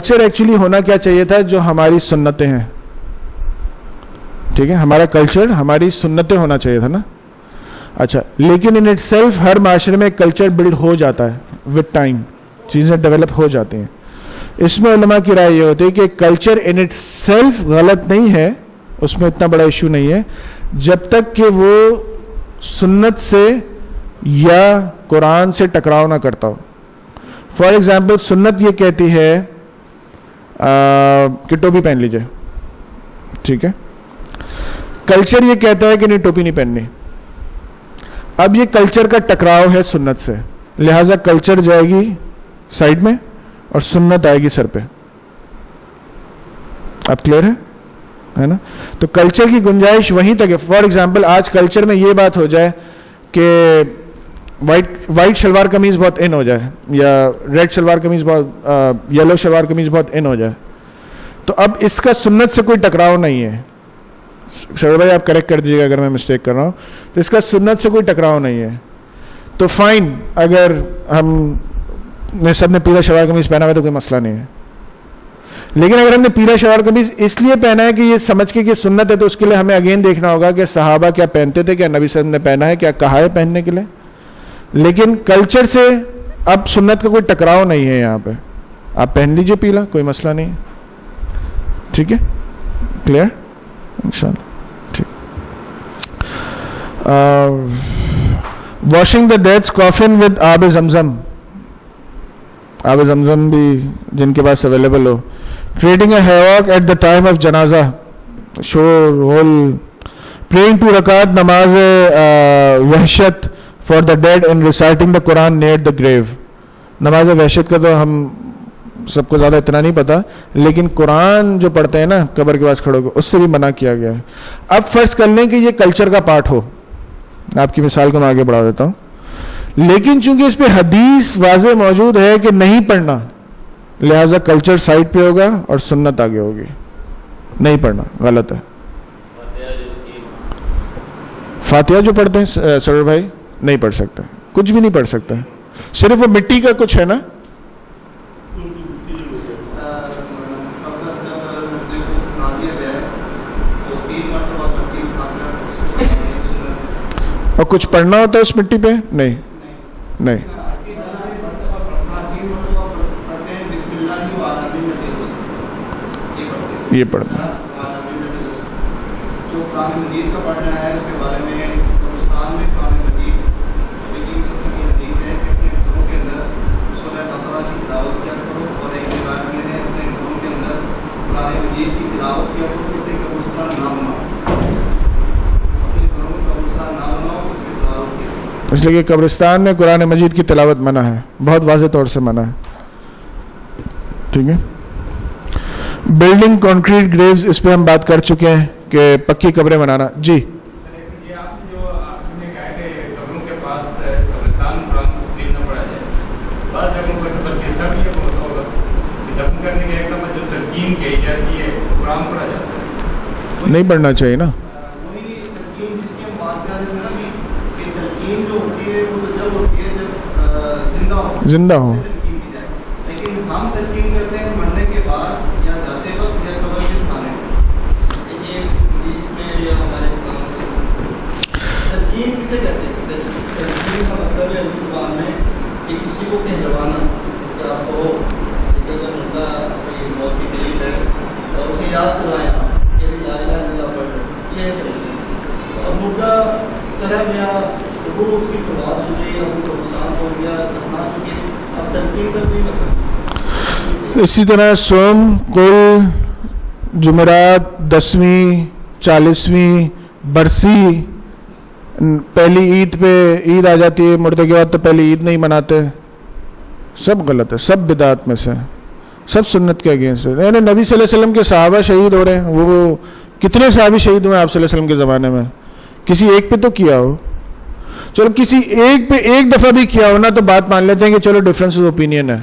Culture actually होना क्या चाहिए था, जो हमारी सुन्नतें हैं, ठीक है, हमारा कल्चर हमारी सुन्नतें होना चाहिए था ना। अच्छा, लेकिन इन इटसेल्फ हर माशरे में कल्चर बिल्ड हो जाता है विद टाइम, चीजें डेवलप हो जाती हैं। इसमें उलमा की राय ये होती है कि कल्चर इन इटसेल्फ गलत नहीं है, उसमें इतना बड़ा इशू नहीं है, जब तक कि वो सुन्नत से या कुरान से टकराव ना करता हो। फॉर एग्जाम्पल, सुन्नत ये कहती है कि टोपी पहन लीजिए, ठीक है, कल्चर ये कहता है कि नहीं टोपी नहीं पहननी। अब ये कल्चर का टकराव है सुन्नत से, लिहाजा कल्चर जाएगी साइड में और सुन्नत आएगी सर पे। अब क्लियर है ना? तो कल्चर की गुंजाइश वहीं तक है। फॉर एग्जाम्पल, आज कल्चर में ये बात हो जाए कि वाइट शलवार कमीज बहुत इन हो जाए, या रेड शलवार कमीज बहुत, येलो शलवार कमीज बहुत इन हो जाए, तो अब इसका सुन्नत से कोई टकराव नहीं है। सर भाई आप करेक्ट कर दीजिएगा अगर मैं मिस्टेक कर रहा हूं, तो इसका सुन्नत से कोई टकराव नहीं है, तो फाइन। अगर हम सबने पीला शलवार कमीज पहना हुआ तो कोई मसला नहीं है। लेकिन अगर हमने पीला शलवार कमीज इसलिए पहना है कि ये समझ के कि सुन्नत है, तो उसके लिए हमें अगेन देखना होगा कि सहाबा क्या पहनते थे, क्या नबी सल्लल्लाहु अलैहि वसल्लम ने पहना है, क्या कहा है पहनने के लिए। लेकिन कल्चर से अब सुन्नत का कोई टकराव नहीं है यहाँ पे, आप पहन लीजिए पीला, कोई मसला नहीं है, ठीक है, क्लियर इंशाल्लाह, ठीक। Washing the dead's coffin with आब ज़मज़म, आब ज़मज़म भी जिनके पास अवेलेबल हो। Creating a havoc at the time of जनाजा, शोर होल, प्रेइंग 2 रकात नमाज वहशत for the dead and reciting the Quran near the grave. नमाज वहशत का तो हम सबको ज्यादा इतना नहीं पता, लेकिन कुरान जो पढ़ते हैं ना कब्र के पास खड़े होकर, उससे भी मना किया गया है। अब फर्ज कर लें कि ये कल्चर का पार्ट हो, आपकी मिसाल को मैं आगे बढ़ा देता हूं, लेकिन चूंकि इस पे हदीस वाज़े मौजूद है कि नहीं पढ़ना, लिहाजा कल्चर साइड पे होगा और सुन्नत आगे होगी। नहीं पढ़ना गलत है। फातिहा जो पढ़ते हैं सर भाई नहीं पढ़ सकता, कुछ भी नहीं पढ़ सकता, सिर्फ वो मिट्टी का कुछ है ना, और कुछ पढ़ना होता है उस मिट्टी पे, नहीं नहीं, ये पढ़ना इसलिए कि कब्रिस्तान में कुरान मजीद की तिलावत मना है, बहुत वाज़ेह तौर से मना है, ठीक है। बिल्डिंग कंक्रीट ग्रेव्स, इस पे हम बात कर चुके हैं कि पक्की कब्रें बनाना। जी नहीं पढ़ना चाहिए ना, जिंदा हो, लेकिन हम तलकीन करते हैं मरने के बाद या जाते वक्त या कब्र के स्थान में। ये इसमें या हमारे इस्लाम में तलकीन किसे कहते हैं? तलकीन का मतलब है उर्दू ज़ुबान में कि किसी को कहलवाना, कि आपको अगर मुर्दा कोई मौत की तकलीफ है और उसे याद करवाया कि भी ला इलाहा इल्लल्लाह पढ़, ये है तलकीन। और मुर्दा चला गया, वो उसकी प्रवास हो गई, अब वो नुकसान हो गया, दफना चुके, अब तलकीन का कोई मतलब। इसी तरह सोम, कुल, जुमेरात, 10वीं, 40वीं बरसी, पहली ईद पे ईद आ जाती है, मुर्दे के बाद तो पहली ईद नहीं मनाते, सब गलत है, सब बिदात में से, सब सुन्नत के अगेंस्ट है। यानी नबी सल्लल्लाहु अलैहि वसल्लम के सहाबा शहीद हो रहे हैं, वो कितने सहाबी शहीद हुए आप सल्लल्लाहु अलैहि वसल्लम के ज़माने में? किसी एक पे तो किया हो, चलो किसी एक पे एक दफ़ा भी किया हो ना तो बात मान लेते हैं कि चलो डिफरेंस ऑफ ओपिनियन है,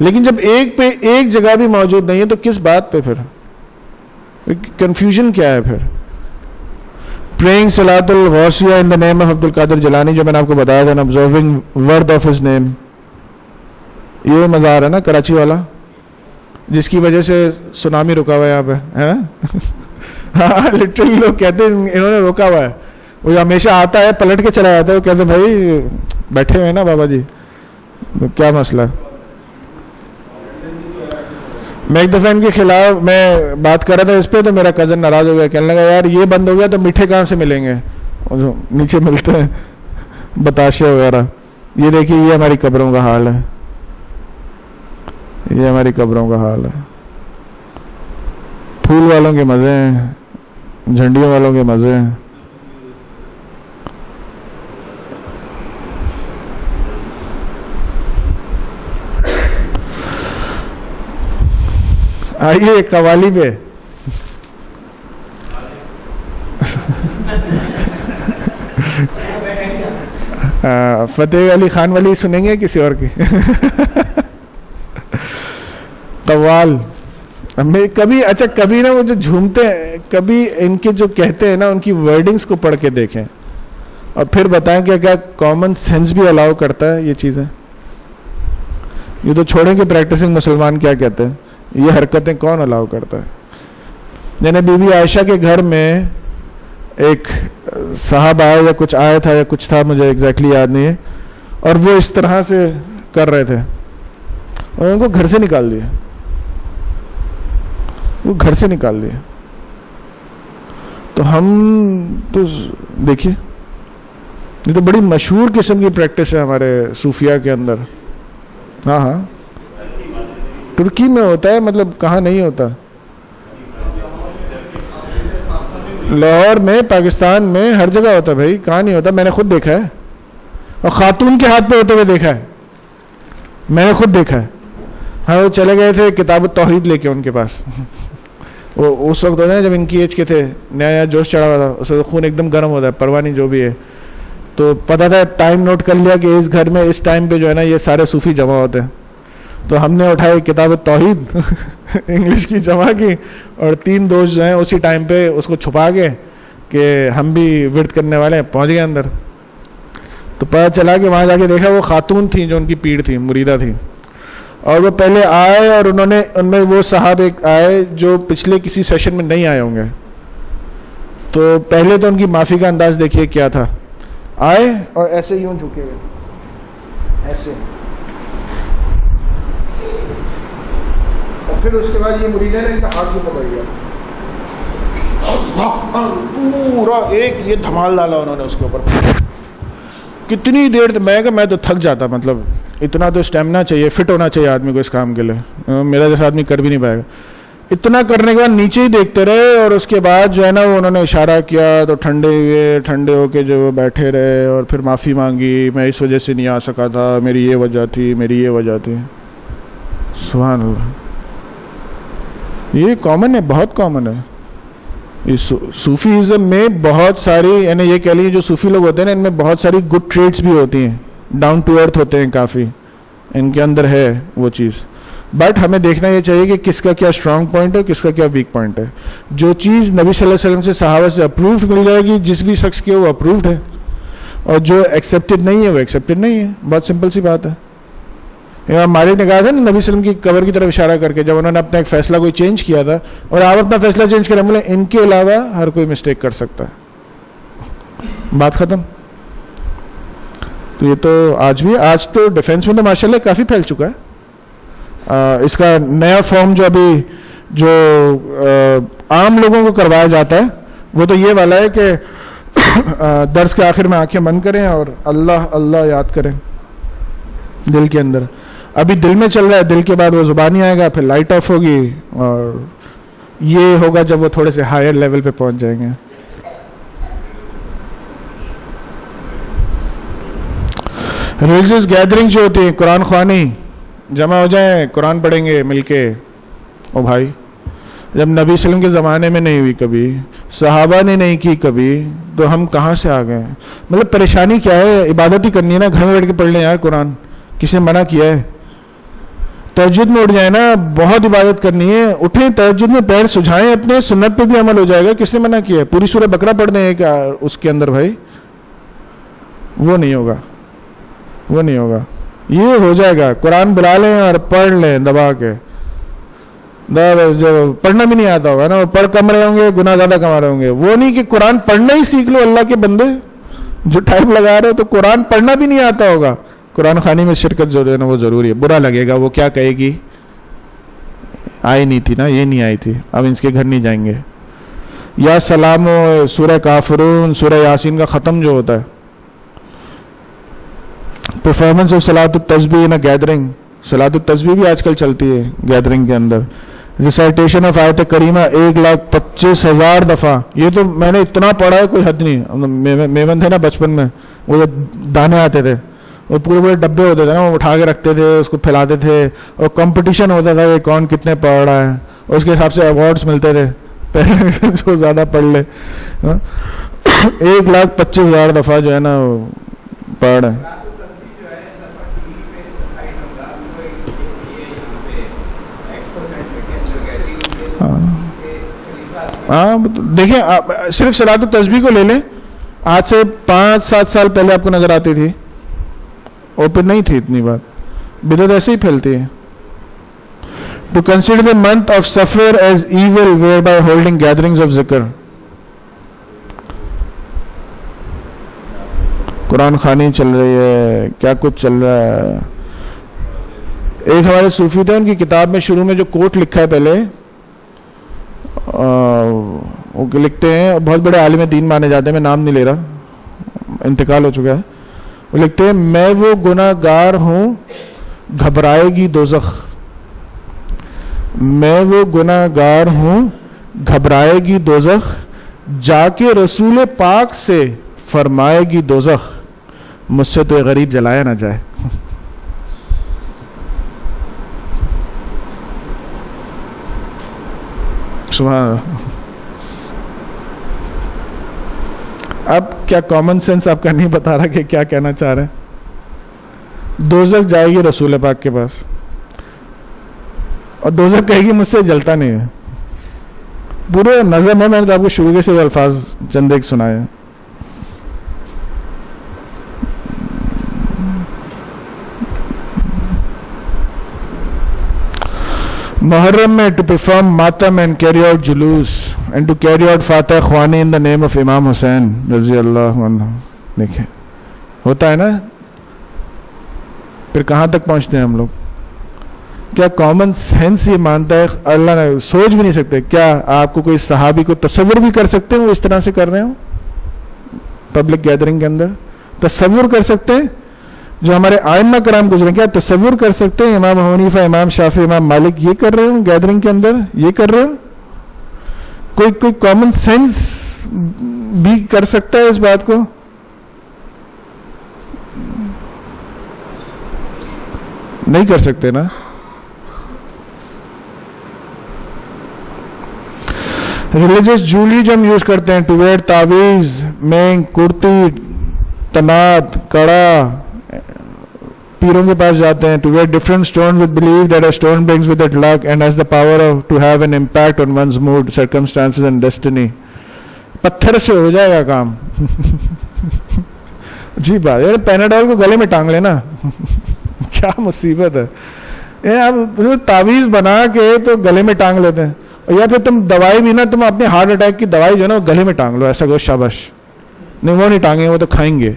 लेकिन जब एक पे एक जगह भी मौजूद नहीं है तो किस बात पे फिर कंफ्यूजन क्या है फिर? प्रेइंग सलातुल गौसिया in the name of Abdul Qadir Jilani, जो मैंने आपको बताया था, observing word of his name, ये मज़ार है ना कराची वाला, जिसकी वजह से सुनामी रुका हुआ है यहाँ पे, है ना? हाँ लिटरली लोग कहते हैं इन्होंने रोका हुआ है। वो हमेशा आता है पलट के चला जाता है, वो कहते हैं भाई बैठे हुए हैं ना बाबा जी, तो क्या मसला है? मैं एक दफ़ा इनके खिलाफ मैं बात कर रहा था इस पे, तो मेरा कज़न नाराज़ हो गया, कहने लगा यार ये बंद हो गया तो मीठे कहाँ से मिलेंगे, और नीचे मिलते हैं बताशे वगैरह। ये देखिए ये हमारी कब्रों का हाल है, ये हमारी कब्रों का हाल है। फूल वालों के मज़े हैं, झंडियों वालों के मज़े हैं। आइए कवाली पे। फतेह अली खान वाली सुनेंगे किसी और की? कव्वाल मैं कभी, अच्छा कभी ना वो जो झूमते हैं, कभी इनके जो कहते हैं ना उनकी वर्डिंग्स को पढ़ के देखें और फिर बताएं कि क्या कॉमन सेंस भी अलाउ करता है ये चीज़ें। ये तो छोड़ें कि प्रैक्टिसिंग मुसलमान क्या कहते हैं, ये हरकतें कौन अलाउ करता है? यानी बीबी आयशा के घर में एक साहब आया या कुछ आया था या कुछ था, मुझे एग्जैक्टली याद नहीं है, और वो इस तरह से कर रहे थे और उनको घर से निकाल दिया, वो घर से निकाल दिया। तो हम तो देखिए ये तो बड़ी मशहूर किस्म की प्रैक्टिस है हमारे सूफिया के अंदर। हाँ हाँ तुर्की में होता है, मतलब कहाँ नहीं होता? लाहौर में, पाकिस्तान में, हर जगह होता है भाई, कहाँ नहीं होता? मैंने खुद देखा है और खातून के हाथ पे होते हुए देखा है, मैंने खुद देखा है। हाँ वो चले गए थे किताब तौहीद लेके उनके पास। वो उस वक्त होता है जब इनकी एज के थे, नया नया जोश चढ़ा हुआ था, उसका खून एकदम गर्म होता है, परवाह नहीं जो भी है। तो पता था, टाइम नोट कर लिया कि इस घर में इस टाइम पे जो है ना ये सारे सूफी जमा होते हैं। तो हमने उठाई किताब तौहीद इंग्लिश की जमा की, और 3 दोस्त जो हैं उसी टाइम पे उसको छुपा के कि हम भी विर्द करने वाले हैं, पहुंच गए अंदर। तो पता चला कि वहाँ जाके देखा वो खातून थी जो उनकी पीड़ थी, मुरीदा थी, और वो पहले आए और उन्होंने, उनमें वो साहब एक आए जो पिछले किसी सेशन में नहीं आए होंगे। तो पहले तो उनकी माफ़ी का अंदाज देखिए क्या था, आए और ऐसे यूं झुके हुए ऐसे, और फिर उसके बाद ये मुरीदा ने इनका हाथ भी पकड़ लिया, पूरा एक ये धमाल डाला उन्होंने उसके ऊपर। कितनी देर, मैं तो थक जाता, मतलब इतना तो स्टेमिना चाहिए, फिट होना चाहिए आदमी को इस काम के लिए, मेरा जैसा आदमी कर भी नहीं पाएगा। इतना करने के बाद नीचे ही देखते रहे, और उसके बाद जो है ना वो उन्होंने इशारा किया तो ठंडे हुए, ठंडे होके जो बैठे रहे, और फिर माफ़ी मांगी, मैं इस वजह से नहीं आ सका था, मेरी ये वजह थी, मेरी ये वजह थी। सुभान अल्लाह, ये कॉमन है, बहुत कॉमन है। इस सूफीज़म में बहुत सारी, यानी ये कह लीजिए जो सूफी लोग होते हैं ना, इनमें बहुत सारी गुड ट्रेड्स भी होती हैं, डाउन टू अर्थ होते हैं काफ़ी, इनके अंदर है वो चीज़। बट हमें देखना ये चाहिए कि किसका क्या स्ट्रांग पॉइंट है, किसका क्या वीक पॉइंट है। जो चीज़ नबी सल्लल्लाहु अलैहि वसल्लम से, सहाबा से अप्रूव्ड मिल जाएगी, जिस भी शख्स की वो अप्रूव्ड है, और जो एक्सेप्टेड नहीं है वो एक्सेप्टेड नहीं है। बहुत सिंपल सी बात है। मालिक ने कहा था ना नबी सल्लम की कब्र की तरफ इशारा करके, जब उन्होंने अपना एक फैसला कोई चेंज किया था, और आप अपना फैसला चेंज करें, बोले इनके अलावा हर कोई मिस्टेक कर सकता है, बात खत्म। तो ये तो आज भी, आज तो डिफेंस में तो माशाल्लाह काफ़ी फैल चुका है। इसका नया फॉर्म जो अभी जो आम लोगों को करवाया जाता है वो तो ये वाला है कि दर्स के आखिर में आंखें बंद करें और अल्लाह अल्लाह याद करें दिल के अंदर। अभी दिल में चल रहा है, दिल के बाद वो जुबानी आएगा, फिर लाइट ऑफ होगी, और ये होगा जब वो थोड़े से हायर लेवल पे पहुंच जाएंगे। रिलीजियस गैदरिंग जो होती है, कुरान ख्वानी, जमा हो जाए, कुरान पढ़ेंगे मिलके। ओ भाई, जब नबी सल्लम के ज़माने में नहीं हुई कभी, सहाबा ने नहीं की कभी, तो हम कहाँ से आ गए? मतलब परेशानी क्या है? इबादत ही करनी है ना, घर में बैठ के पढ़ लें यार कुरान, किसी ने मना किया है? तहज्जुद में उठ जाए ना, बहुत इबादत करनी है, उठे तहज्जुद में पैर सुझाएं अपने, सुन्नत पे भी अमल हो जाएगा। किसने मना किया है? पूरी सूरह बकरा पढ़ दें क्या उसके अंदर? भाई वो नहीं होगा, वो नहीं होगा। ये हो जाएगा, कुरान बुला लें और पढ़ लें दबा के, जो पढ़ना भी नहीं आता होगा ना, वो पढ़ कम रहे होंगे, गुनाह ज्यादा कमा रहे होंगे। वो नहीं कि कुरान पढ़ना ही सीख लो, अल्लाह के बंदे जो टाइम लगा रहे हो तो कुरान पढ़ना भी नहीं आता होगा। कुरान खानी में शिरकत जो है ना वो जरूरी है। बुरा लगेगा, वो क्या कहेगी, आई नहीं थी ना, ये नहीं आई थी, अब इसके घर नहीं जाएंगे। या सलाम सूरह काफिरून, सूरह यासीन का ख़त्म जो होता है, performance of Salat तस्बीह in a gathering, सलात तस्बीह भी आजकल चलती है गैदरिंग के अंदर। रिसाइटेशन ऑफ आयत करीमा 1,25,000 दफ़ा, ये तो मैंने इतना पढ़ा है कोई हद नहीं। मेवन थे ना बचपन में, वो जो दाने आते थे वो पूरे पूरे डब्बे होते थे ना, वो उठा के रखते थे, उसको फैलाते थे और कंपटीशन होता था कि कौन कितने पढ़ रहा है, और उसके हिसाब से अवार्ड्स मिलते थे पहले से जो ज़्यादा पढ़ ले। 1,25,000 दफ़ा जो है ना पढ़ है। हाँ देखिए, सिर्फ सलात तस्बीह को ले लें, आज से 5-7 साल पहले आपको नजर आती थी, ओपन नहीं थी इतनी बात, बिदअत ऐसे ही फैलती है। To consider the month of Safar as evil where by holding gatherings of zikr, Quran खानी चल रही है, क्या कुछ चल रहा है। एक हमारे सूफी थे, उनकी किताब में शुरू में जो कोट लिखा है पहले, वो लिखते हैं, बहुत बड़े आलिम दीन माने जाते हैं, मैं नाम नहीं ले रहा, इंतकाल हो चुका है। वो लिखते हैं, मैं वो गुनाहगार हूं घबराएगी दोज़ख, मैं वो गुनाहगार हूं घबराएगी दोज़ख, जाके रसूल पाक से फरमाएगी दोज़ख, मुझसे तो ये गरीब जलाया ना जाए। अब क्या कॉमन सेंस आपका नहीं बता रहा कि क्या कहना चाह रहे हैं। दोज़ख जाएगी रसूल पाक के पास और दोज़ख कहेगी मुझसे जलता नहीं है। पूरे नज़म है, मैंने तो आपको शुरू के से अल्फाज चंद एक सुनाए हैं। मुहर्रम में टू परफॉर्म मातम एंड कैरी आउट जुलूस एंड टू कैरी आउट फातह ख्वानी in the name of Imam Hussain रजी अल्लाह अन्हु। देखिए होता है ना, फिर कहाँ तक पहुँचते हैं हम लोग। क्या कॉमन सेंस ये मानता है, अल्लाह ने सोच भी नहीं सकते। क्या आपको कोई सहाबी को तस्वुर भी कर सकते हैं वो इस तरह से कर रहे हो पब्लिक गैदरिंग के अंदर? तस्वुर कर सकते हैं? जो हमारे आइम्मा कराम गुजरे, क्या तस्वुर कर सकते हैं इमाम हनीफा, इमाम शाफी, इमाम मालिक ये कर रहे हो गैदरिंग के अंदर? ये कर रहे हो? कोई कॉमन सेंस भी कर सकता है इस बात को? नहीं कर सकते ना। रिलीजियस जूली जो हम यूज करते हैं, टू वेयर तावीज, मेंग, कुर्ती, तनात, कड़ा, पीरों के पास जाते हैं। To wear different stone with believe that a stone brings with it luck and has the power of to have an impact on one's mood, circumstances and destiny. पत्थर से हो जाएगा काम। जी बात यार, पैनाडोल को गले में टांग लेना। क्या मुसीबत है ये। आप तावीज बना के तो गले में टांग लेते हैं, और या फिर तुम दवाई भी ना, तुम अपने हार्ट अटैक की दवाई जो है ना गले में टांग लो, ऐसा करो शाबाश। नहीं वो नहीं टांगे, वो तो खाएंगे।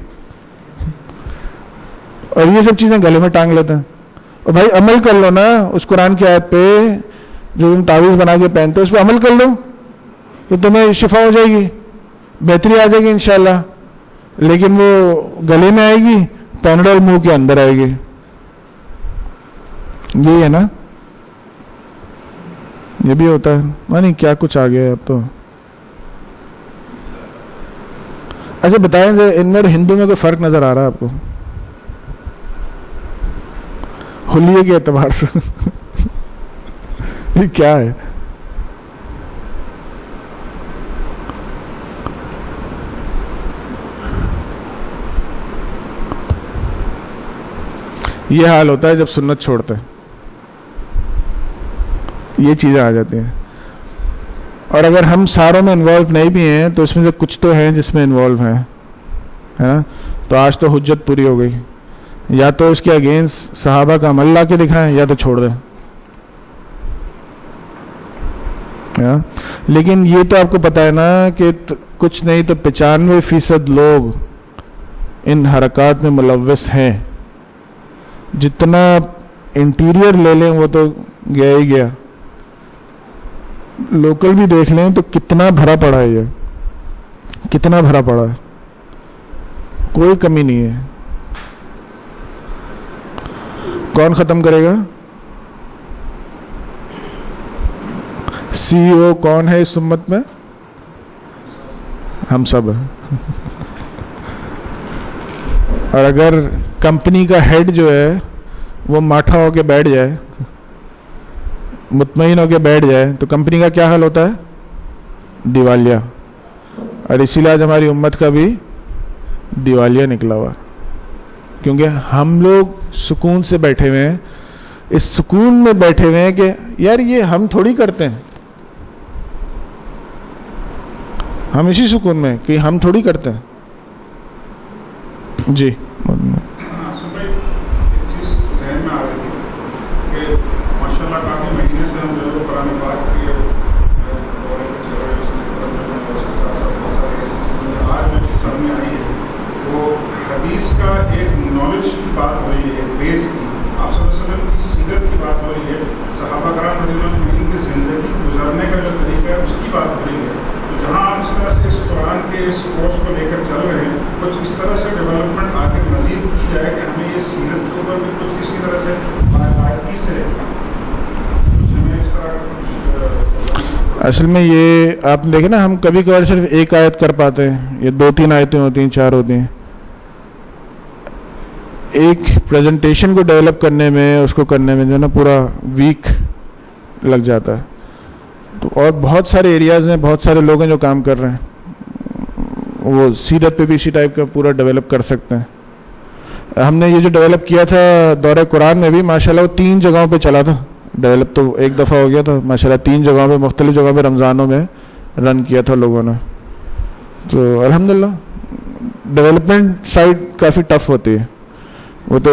और ये सब चीजें गले में टांग लेते हैं। और भाई अमल कर लो ना उस कुरान की आयत पे, जो तुम तावीज बना के पहनते हो उस पर अमल कर लो तो तुम्हें शिफा हो जाएगी, बेहतरी आ जाएगी इंशाल्लाह। लेकिन वो गले में आएगी, पैनाडोल मुंह के अंदर आएगी। ये है ना, ये भी होता है। नहीं क्या कुछ आ गया अब तो। अच्छा बताएं, इनमें हिंदू में कोई फर्क नजर आ रहा है आपको हुलिये के एतबार से? ये क्या है? ये हाल होता है जब सुन्नत छोड़ते हैं, ये चीजें आ जाती हैं। और अगर हम सारों में इन्वॉल्व नहीं भी हैं तो इसमें से कुछ तो है जिसमें इन्वॉल्व है ना। तो आज तो हुज्जत पूरी हो गई, या तो इसके अगेंस्ट सहाबा का अमल ला के दिखाएं या तो छोड़ दें। लेकिन ये तो आपको पता है ना कि कुछ नहीं तो 95% लोग इन हरकत में मुलव्वस हैं। जितना इंटीरियर ले लें वो तो गया ही गया, लोकल भी देख लें तो कितना भरा पड़ा है, ये कितना भरा पड़ा है, कोई कमी नहीं है। कौन खत्म करेगा? CEO कौन है इस उम्मत में? हम सब है। और अगर कंपनी का हेड जो है वो माठा होके बैठ जाए, मुतमईन होके बैठ जाए, तो कंपनी का क्या हाल होता है? दिवालिया। और इसीलिए आज हमारी उम्मत का भी दिवालिया निकला हुआ, क्योंकि हम लोग सुकून से बैठे हुए हैं, इस सुकून में बैठे हुए हैं कि यार ये हम थोड़ी करते हैं, हम इसी सुकून में कि हम थोड़ी करते हैं। जी का एक नॉलेज की बात हो रही है, बेस की, आप वसल्लम की सीरत की बात हो रही है, सहाबा कराम रज़ियल्लाहु की ज़िंदगी गुजारने का जो तरीका है उसकी बात हो रही है। तो जहाँ आप इस तरह से इस कुरान के इस कोर्स को लेकर चल रहे हैं, कुछ इस तरह से डेवलपमेंट आगे मज़ीद की जाए कि हमें ये सीरत के ऊपर भी कुछ इसी तरह से बाकायदगी से कुछ हमें इस तरह कुछ। असल में ये आप देखें ना, हम कभी कभार सिर्फ एक आयत कर पाते हैं, ये 2-3 आयतें होती हैं, 4 होती हैं। एक प्रेजेंटेशन को डेवलप करने में, उसको करने में जो ना पूरा वीक लग जाता है। तो और बहुत सारे एरियाज़ हैं, बहुत सारे लोग हैं जो काम कर रहे हैं, वो सीरत पे भी इसी टाइप का पूरा डेवलप कर सकते हैं। हमने ये जो डेवलप किया था दौरे कुरान में भी माशाल्लाह वो 3 जगहों पे चला था डेवलप, तो एक दफ़ा हो गया था माशाल्लाह, 3 जगहों पे, मुख्तलिफ जगहों पे रमज़ानों में रन किया था लोगों ने। तो अल्हम्दुलिल्लाह डेवलपमेंट साइड काफ़ी टफ होती है, वो तो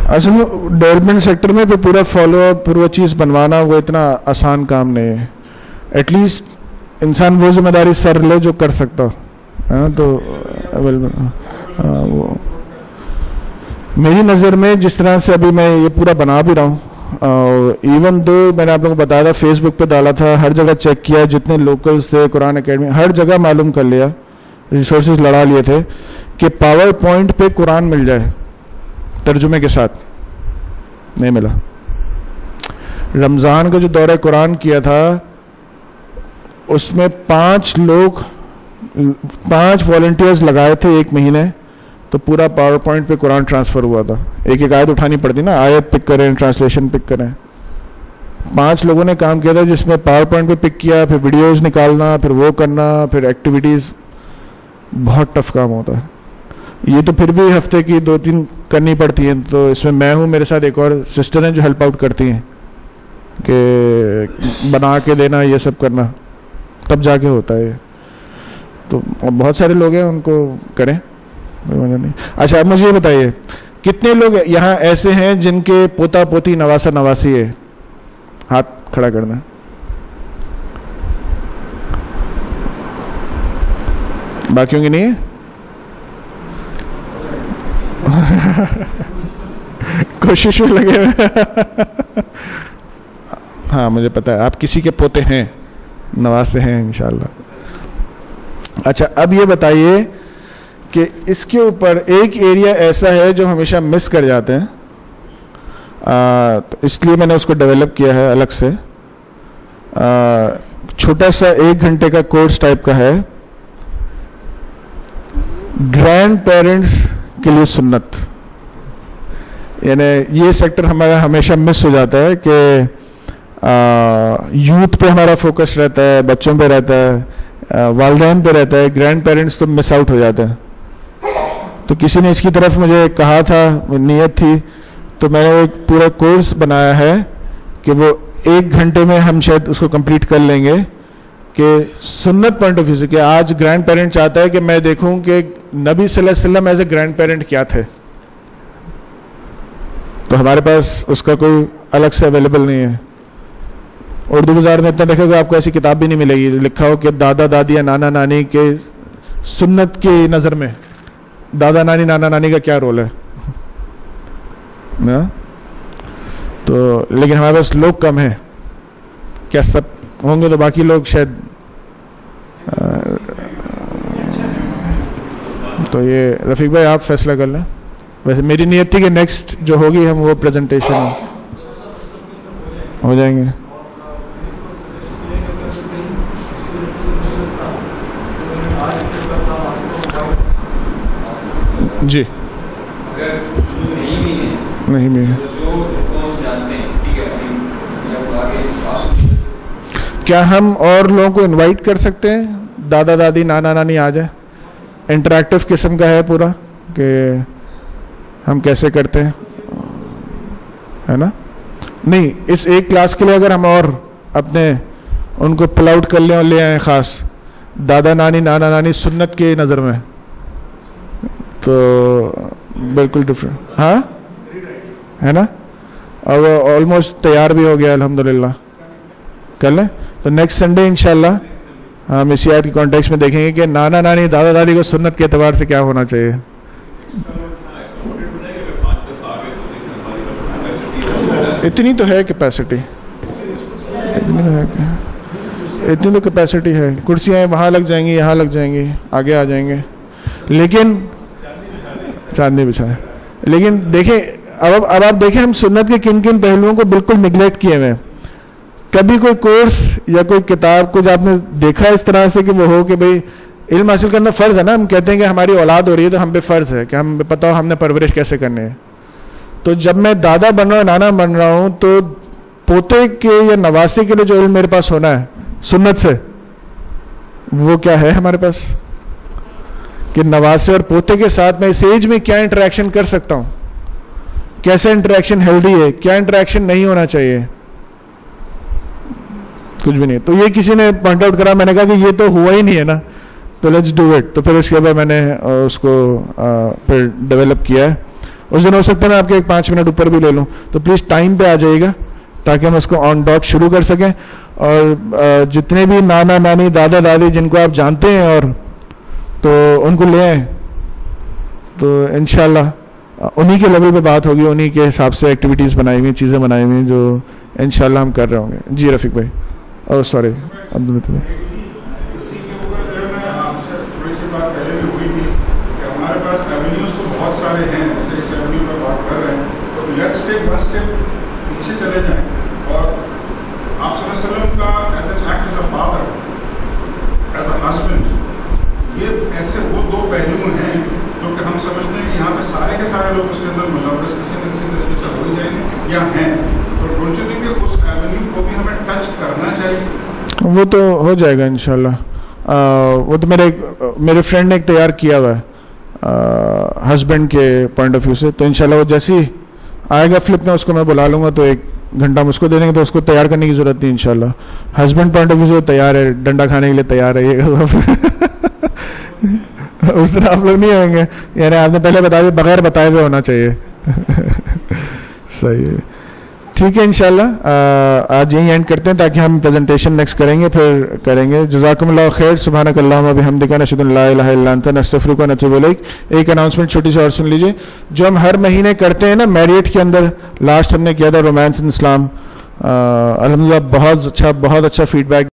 असल में डेवलपमेंट सेक्टर में फिर पूरा फॉलो अप, फिर वो चीज़ बनवाना वो इतना आसान काम नहीं है। एटलीस्ट इंसान वो जिम्मेदारी सर ले जो कर सकता है। तो वो मेरी नज़र में जिस तरह से अभी मैं ये पूरा बना भी रहा हूँ, इवन दो मैंने आप लोगों को बताया था, फेसबुक पे डाला था, हर जगह चेक किया, जितने लोकल्स थे कुरान एकेडमी, हर जगह मालूम कर लिया, रिसोर्सेज लड़ा लिए थे कि पावर पॉइंट पे कुरान मिल जाए तर्जुमे के साथ, नहीं मिला। रमज़ान का जो दौरा कुरान किया था उसमें 5 वॉलंटियर्स लगाए थे 1 महीने, तो पूरा पावर पॉइंट पे कुरान ट्रांसफ़र हुआ था। एक आयत उठानी पड़ती ना, आयत पिक करें, ट्रांसलेशन पिक करें। 5 लोगों ने काम किया था जिसमें पावर पॉइंट पे पिक किया, फिर वीडियोस निकालना, फिर वो करना, फिर एक्टिविटीज़, बहुत टफ काम होता है। ये तो फिर भी हफ्ते की 2-3 करनी पड़ती हैं। तो इसमें मैं हूँ, मेरे साथ एक और सिस्टर हैं जो हेल्प आउट करती हैं कि बना के देना, ये सब करना, तब जाके होता है। तो बहुत सारे लोग हैं, उनको करें, नहीं। अच्छा, अब मुझे ये बताइए, कितने लोग यहाँ ऐसे हैं जिनके पोता पोती नवासा नवासी है? हाथ खड़ा करना। बाकियों की नहीं है? कोशिश में लगे हुए। हाँ, मुझे पता है आप किसी के पोते हैं, नवासे हैं इंशाल्लाह। अच्छा, अब ये बताइए कि इसके ऊपर एक एरिया ऐसा है जो हमेशा मिस कर जाते हैं, तो इसलिए मैंने उसको डेवलप किया है अलग से। छोटा सा 1 घंटे का कोर्स टाइप का है, ग्रैंड पेरेंट्स के लिए सुन्नत। यानी ये सेक्टर हमारा हमेशा मिस हो जाता है कि यूथ पे हमारा फोकस रहता है, बच्चों पे रहता है, वालिदैन पे रहता है, ग्रैंड पेरेंट्स तो मिस आउट हो जाते हैं। तो किसी ने इसकी तरफ मुझे कहा था, नियत थी, तो मैंने एक पूरा कोर्स बनाया है कि वो 1 घंटे में हम शायद उसको कंप्लीट कर लेंगे कि सुन्नत पॉइंट ऑफ व्यू से कि आज ग्रैंड पेरेंट चाहता है कि मैं देखूं कि नबी सल्लल्लाहु अलैहि वसल्लम एज ए ग्रैंड पेरेंट क्या थे, तो हमारे पास उसका कोई अलग से अवेलेबल नहीं है। उर्दू बाजार में इतना देखोगे आपको ऐसी किताब भी नहीं मिलेगी लिखा हो कि दादा दादी या नाना नानी के सुन्नत की नज़र में दादा नानी नाना नानी का क्या रोल है ना। तो लेकिन हमारे पास लोग कम हैं, क्या सब होंगे तो बाकी लोग शायद तो ये रफीक भाई आप फैसला कर लें। वैसे मेरी नियत थी कि नेक्स्ट जो होगी हम वो प्रेजेंटेशन हो जाएंगे। जी नहीं भी है, क्या हम और लोगों को इनवाइट कर सकते हैं? दादा दादी नाना नानी आ जाए, इंटरैक्टिव किस्म का है पूरा कि हम कैसे करते हैं, है ना। नहीं, इस एक क्लास के लिए अगर हम और अपने उनको पुल आउट कर लें और ले आए ख़ास दादा नानी नाना नानी सुन्नत की नज़र में, तो बिल्कुल डिफरेंट, हाँ है ना। और वो ऑलमोस्ट तैयार भी हो गया अल्हम्दुलिल्लाह, कर लें। तो नेक्स्ट संडे इंशाल्लाह हम इसी आयत के कॉन्टेक्स्ट में देखेंगे कि नाना नानी दादा दादी को सुन्नत के एतबार से क्या होना चाहिए। इतनी तो है कैपेसिटी, इतनी तो कैपेसिटी है, कुर्सियाँ वहाँ लग जाएंगी, यहाँ लग जाएंगी, आगे आ जाएंगे, लेकिन चांदनी बिछाए। लेकिन देखें अब आप देखें हम सुन्नत के किन किन पहलुओं को बिल्कुल निगलेक्ट किए हुए हैं। कभी कोई कोर्स या कोई किताब कुछ आपने देखा इस तरह से कि वो हो कि भाई इल्म हासिल करना फ़र्ज़ है ना। हम कहते हैं कि हमारी औलाद हो रही है तो हम पे फ़र्ज़ है कि हम पता हो हमने परवरिश कैसे करनी है। तो जब मैं दादा बन रहा हूँ नाना बन रहा हूँ तो पोते के या नवासे के लिए जो इल्म मेरे पास होना है सुन्नत से, वो क्या है हमारे पास कि नवासे और पोते के साथ मैं इस एज में क्या इंटरेक्शन कर सकता हूँ, कैसे इंटरेक्शन हेल्दी है, क्या इंटरेक्शन नहीं होना चाहिए, कुछ भी नहीं। तो ये किसी ने पॉइंट आउट करा, मैंने कहा कि ये तो हुआ ही नहीं है ना, तो लेट्स डू इट। तो फिर उसके बाद मैंने उसको फिर डेवलप किया है। उस दिन हो सकता है मैं आपके 5 मिनट ऊपर भी ले लूँ, तो प्लीज़ टाइम पे आ जाइएगा ताकि हम उसको ऑन डॉट शुरू कर सकें। और जितने भी नाना नानी दादा दादी जिनको आप जानते हैं और तो उनको ले आए, तो इंशाल्लाह उन्हीं के लेवल पे बात होगी, उन्हीं के हिसाब से एक्टिविटीज़ बनाई हुई, चीज़ें बनाई हुई जो इंशाल्लाह हम कर रहे होंगे। जी रफीक भाई, और सॉरी अब्दुल भाई। इसी के ऊपर जो मैं आपसे थोड़ी सी बात पहले भी हुई थी कि हमारे पास एवेन्यूज तो बहुत सारे हैं, जैसे इस एवेन्यू पर बात कर रहे हैं, तो लेट्स टेक वन स्टेप पीछे चले जाएं और आप सल्लल्लाहु अलैहि वसल्लम का as an act as a father, as a husband, ये ऐसे वो दो पहलू हैं जो कि हम समझते हैं कि यहाँ पे सारे के सारे लोग उसके अंदर मुलव्वस किसी न किसी तरीके से हो ही जाएंगे या हैं, तो डोंट यू थिंक कि उस एवेन्यू को भी हमें टच करना चाहिए? वो तो हो जाएगा इंशाल्लाह। वो तो मेरे फ्रेंड ने एक तैयार किया हुआ है हस्बैंड के पॉइंट ऑफ व्यू से, तो इंशाल्लाह वो जैसे ही आएगा फ्लिप में उसको मैं बुला लूँगा, तो 1 घंटा हम उसको दे देंगे, तो उसको तैयार करने की ज़रूरत नहीं इंशाल्लाह। हस्बैंड पॉइंट ऑफ व्यू से तैयार है, डंडा खाने के लिए तैयार रहिएगा। उस दिन आप लोग नहीं आएंगे, यानी आपने पहले बता दिया, बगैर बताए हुए होना चाहिए। सही है, ठीक है इंशाल्लाह आज यही एंड करते हैं ताकि हम प्रेजेंटेशन नेक्स्ट करेंगे, फिर करेंगे। जज़ाकुमुल्लाह खैर, सुब्हानकल्लाहुम्मा बिहम्दिका नशहदु अल्ला इलाहा इल्ला अंता नस्तगफिरुका व नतूबु इलैक। एक अनाउंसमेंट छोटी सी और सुन लीजिए, जो हम हर महीने करते हैं ना मैरियट के अंदर, लास्ट हमने किया था रोमांस इन इस्लाम, अल्हम्दुलिल्लाह बहुत अच्छा फीडबैक